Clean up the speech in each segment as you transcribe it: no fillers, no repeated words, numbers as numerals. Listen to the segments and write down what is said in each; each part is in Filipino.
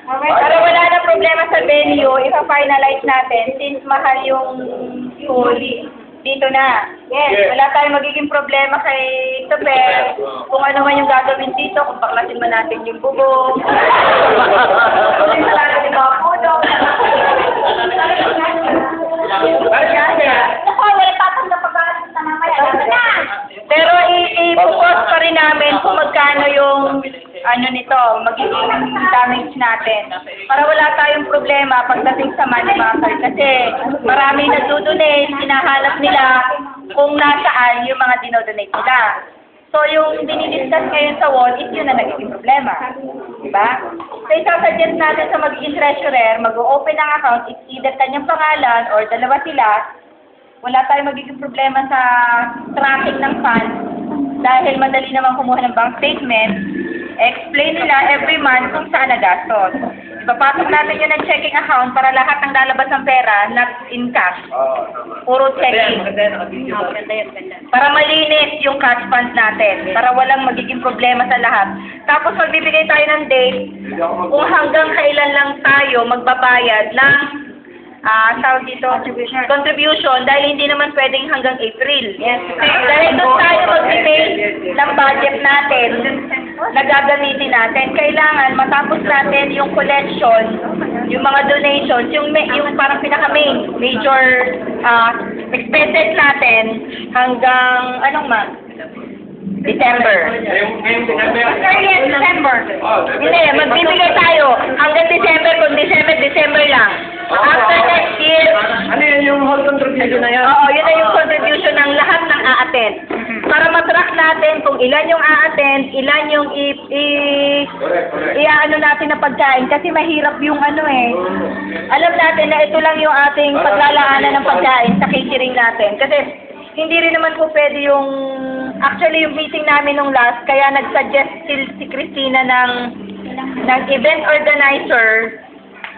Para wala na problema sa venue, ipa-finalize natin since mahal yung school. Dito na. Yes, wala tayong magiging problema kay Super. Kung ano man yung gagawin dito, kung baklasin man natin yung bubong. Kung ano natin yung mga puno. Naku, wala tatang na pag-aalis na mamaya. Pero i-focus pa rin namin kung magkano yung nito, magiging damage natin. Para wala tayong problema pagdating sa money matter. Kasi marami nagdo-donate, hinahanap nila kung nasaan yung mga dinodonate nila. So yung dinidiscuss ngayon sa wall, is yun na nagiging problema. Diba? So isasuggest natin sa magiging treasurer, mag-open ng account, it's either kanyang pangalan or dalawa sila. Wala tayong magiging problema sa tracking ng funds dahil madali naman kumuha ng bank statement. Explain nila every month kung saan nagastos. Ipapasok natin yun ng checking account para lahat ng lalabas ng pera, not in cash. Puro checking. Para malinis yung cash funds natin. Para walang magiging problema sa lahat. Tapos magbibigay tayo ng date kung hanggang kailan lang tayo magbabayad ng tawag dito, contribution dahil hindi naman pwedeng hanggang April. Yes. Dahil doon tayo mag-pay ng budget natin na gagamitin natin. Kailangan matapos natin yung collection, yung mga donations, yung parang pinaka-main, major expenses natin hanggang, December. Yes, December. Hindi, magbibigay tayo hanggang December, kung December lang. After next year, Ano yan yung whole contribution na yan? oo, yun na yung contribution ng lahat ng a-attend. Para matrack natin kung ilan yung a-attend, ilan yung natin na pagkain. Kasi mahirap yung alam natin na ito lang yung ating paglalaanan ng pagkain sa catering natin. Kasi hindi rin naman po pwede actually yung meeting namin nung last, kaya nag-suggest si Christina ng event organizer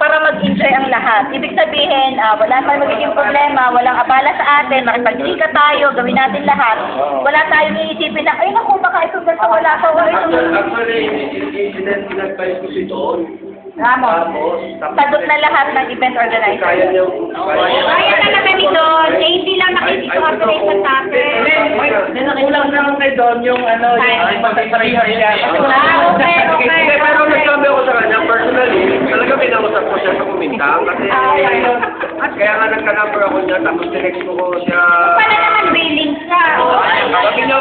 para mag-enjoy ang lahat. Ibig sabihin, wala tayong magiging problema, walang abala sa atin, makipag-chika tayo, gawin natin lahat. Wala tayong iisipin na, ay naku, baka itong ganito, wala pa, Actually, incident pinag-advise ko si Don. Sagot na lahat ng event organizer. Kaya niya. Kaya na kami doon, hindi lang nakikipag-operate sa akin. Kulang naman kay Don yung yung matagparihan niya. Okay. Pero nagsabi ako sa kanya, personally, talaga pinausap ko siya sa kumintang. Kasi, kaya nga nagka-number ako niya, tapos tinext ko siya. Wala naman billing ka. Sabi niya,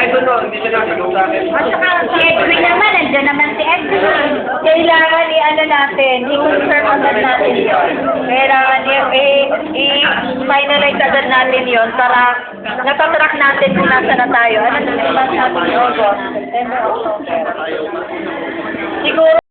I don't know, hindi siya nasagot sa akin. At saka si Edwin naman, nandiyan naman si Edwin. Kailangan natin, i-confirm agad natin yun. Kailangan i-finalize agad natin yun para natatrack natin kung nasa na tayo. Ano na naman natin, August, September, October. Siguro